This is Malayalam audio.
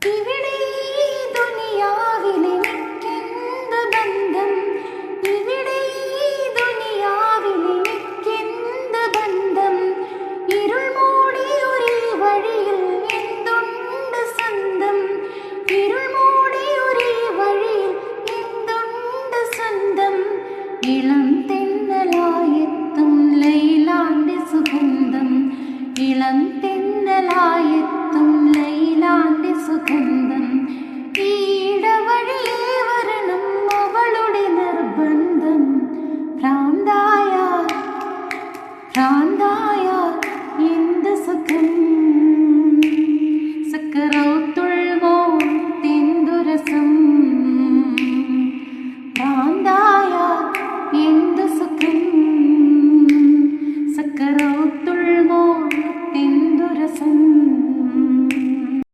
ഇവിടെ ഈ ദുനിയാവിലെനിക്കെന്ത് ബന്ധം? ഇവിടെ ഈ ദുനിയാവിലെനിക്കെന്ത് ബന്ധം? ഇരുൾ മൂടിയൊരു വഴിയിൽ എന്തുണ്ട് സ്വന്തം? ഇരുൾ മൂടിയൊരു വഴിയിൽ എന്തുണ്ട് സ്വന്തം? ഇളം തെന്നലായെത്തും ലൈലാന്റെ സുഗന്ധം, ഇളം തെന്നലായെത്തും ലൈലാന്റെ സുഗന്ധം. ഈടവഴിയേ വരണം അവളുടെ നിർബന്ധം. ഭ്രാന്തായാൽ ഭ്രാന്തായാൽ എന്ത് സുഖം. സക്കറൗത്ത്